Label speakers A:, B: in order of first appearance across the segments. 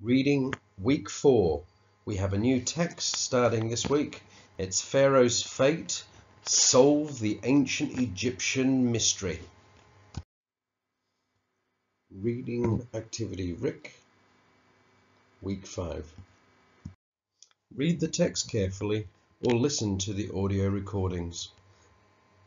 A: Reading week 4. We have a new text starting this week. It's Pharaoh's Fate. Solve the ancient Egyptian mystery. Reading activity Rick, week 5. Read the text carefully or listen to the audio recordings.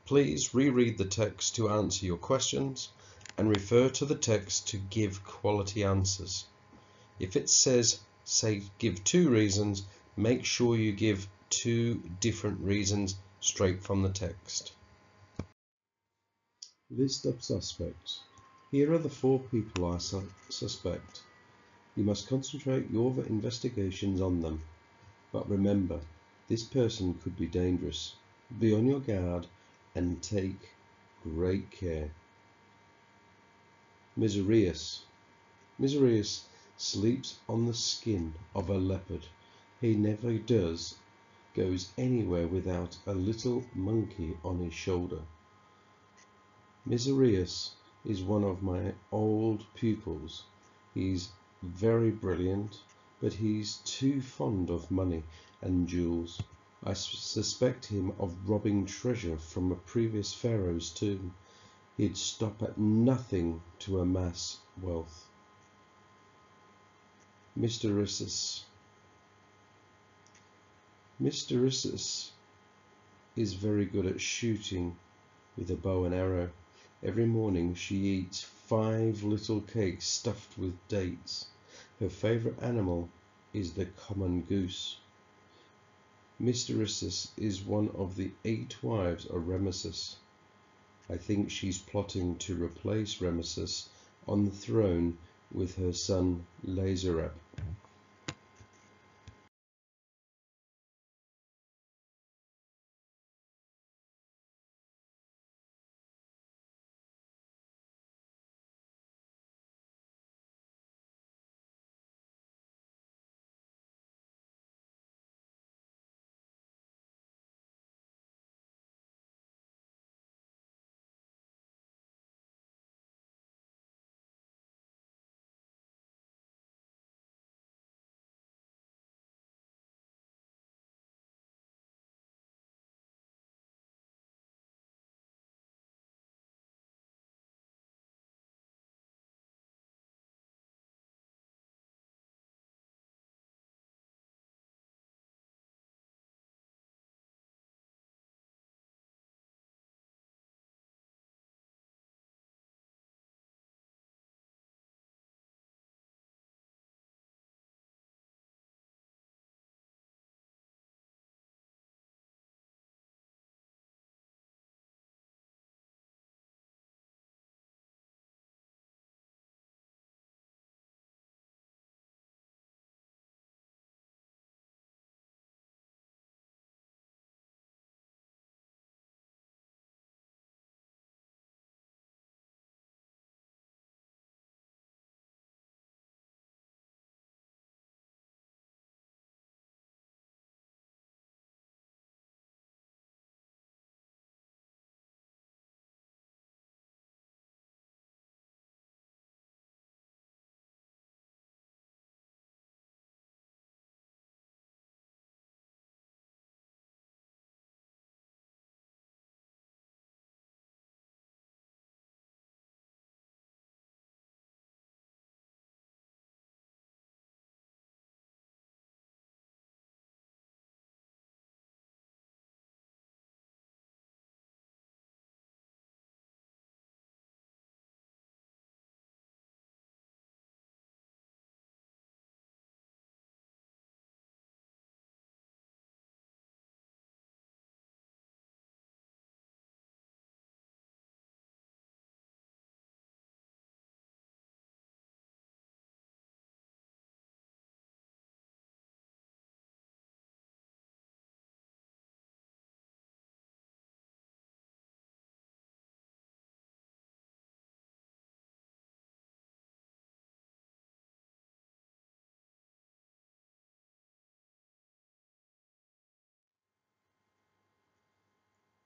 A: Please reread the text to answer your questions and refer to the text to give quality answers. If it says, say, give 2 reasons, make sure you give 2 different reasons straight from the text. List of suspects. Here are the 4 people I suspect. You must concentrate your investigations on them. But remember, this person could be dangerous. Be on your guard and take great care. Miserius. Miserius sleeps on the skin of a leopard. He never goes anywhere without a little monkey on his shoulder. Miserius is one of my old pupils. He's very brilliant, but he's too fond of money and jewels. I suspect him of robbing treasure from a previous pharaoh's tomb. He'd stop at nothing to amass wealth. Mr. Issus. Mr. Issus is very good at shooting with a bow and arrow. Every morning she eats 5 little cakes stuffed with dates. Her favourite animal is the common goose. Mr. Issus is one of the 8 wives of Rameses. I think she's plotting to replace Rameses on the throne with her son Lazarab.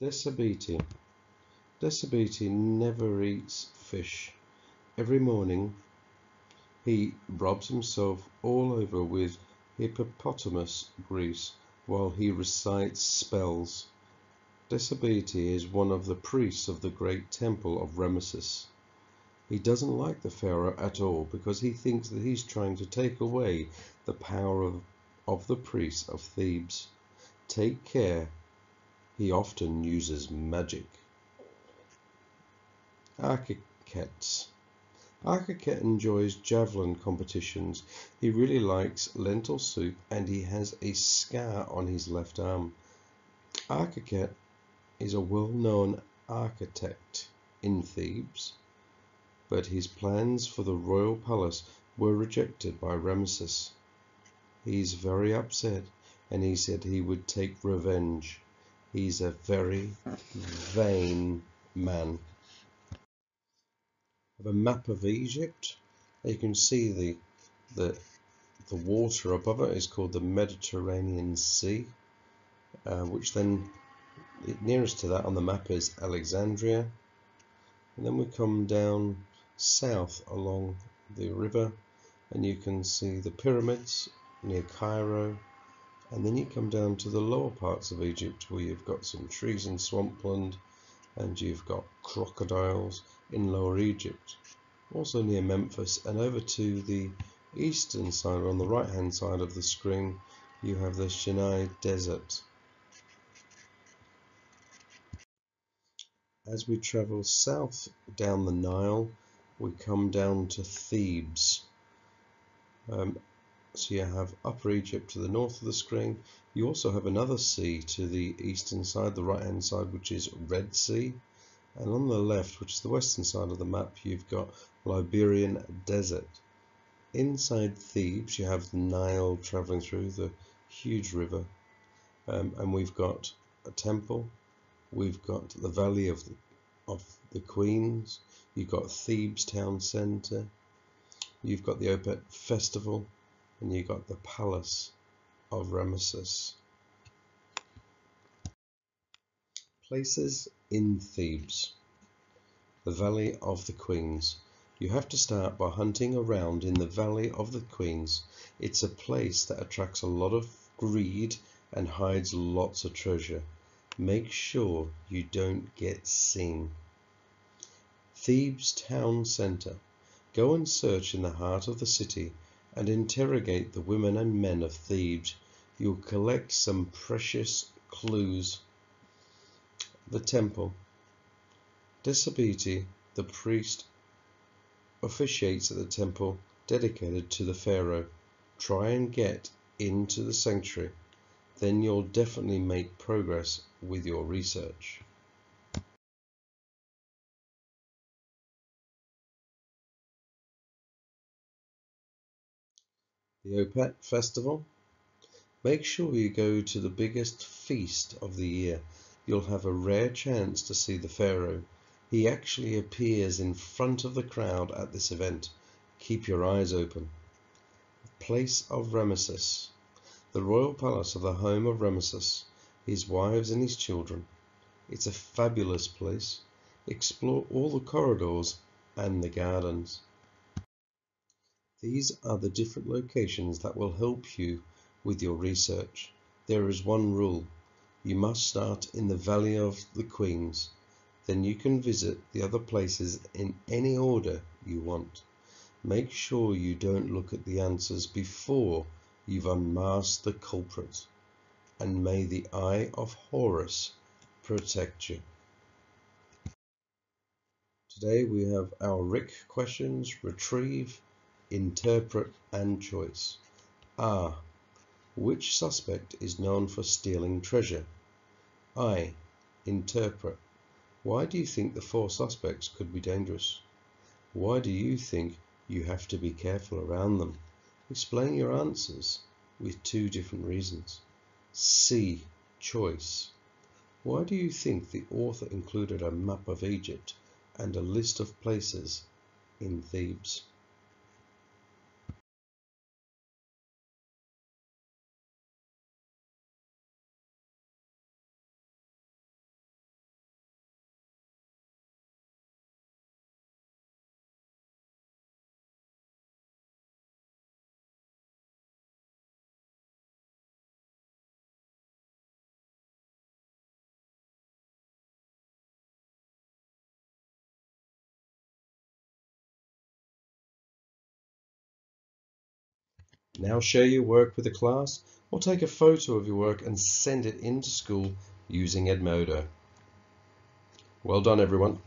A: Desabiti. Desabiti never eats fish. Every morning He rubs himself all over with hippopotamus grease while he recites spells. Disability is one of the priests of the great temple of Rameses. He doesn't like the pharaoh at all because he thinks that he's trying to take away the power of the priests of Thebes. Take care, he often uses magic. Architects. Architect enjoys javelin competitions. He really likes lentil soup and he has a scar on his left arm. Architect is a well-known architect in Thebes, but his plans for the royal palace were rejected by Ramesses. He's very upset and he said he would take revenge. He's a very vain man. I have a map of Egypt. You can see the water above it is called the Mediterranean Sea, which then nearest to that on the map is Alexandria. And then we come down south along the river and you can see the pyramids near Cairo, and then you come down to the lower parts of Egypt where you've got some trees and swampland and you've got crocodiles in Lower Egypt, also near Memphis, and over to the eastern side, on the right hand side of the screen, you have the Sinai Desert. As we travel south down the Nile, we come down to Thebes. So you have Upper Egypt to the north of the screen. You also have another sea to the eastern side, the right hand side, which is Red Sea. And on the left, which is the western side of the map, you've got Liberian Desert. Inside Thebes, you have the Nile traveling through the huge river. And we've got a temple. We've got the Valley of the Queens. You've got Thebes Town Centre. You've got the Opet Festival. And you've got the Palace of Ramesses. Places in Thebes. The Valley of the Queens. You have to start by hunting around in the Valley of the Queens. It's a place that attracts a lot of greed and hides lots of treasure. Make sure you don't get seen. Thebes Town Centre. Go and search in the heart of the city and interrogate the women and men of Thebes. You'll collect some precious clues. The temple. Disability, the priest officiates at the temple dedicated to the pharaoh. Try and get into the sanctuary. Then you'll definitely make progress with your research. The Opet Festival. Make sure you go to the biggest feast of the year. You'll have a rare chance to see the pharaoh. He actually appears in front of the crowd at this event. Keep your eyes open. Place of Ramesses. The royal palace of the home of Ramesses, his wives and his children. It's a fabulous place. Explore all the corridors and the gardens. These are the different locations that will help you with your research. There is one rule. You must start in the Valley of the Queens. Then you can visit the other places in any order you want. Make sure you don't look at the answers before you've unmasked the culprit. And may the eye of Horus protect you. Today we have our RIC questions: retrieve, interpret and choice. R. Which suspect is known for stealing treasure? I. Interpret. Why do you think the four suspects could be dangerous? Why do you think you have to be careful around them? Explain your answers with two different reasons. C. Choice. Why do you think the author included a map of Egypt and a list of places in Thebes? Now share your work with the class or take a photo of your work and send it into school using Edmodo. Well done, everyone.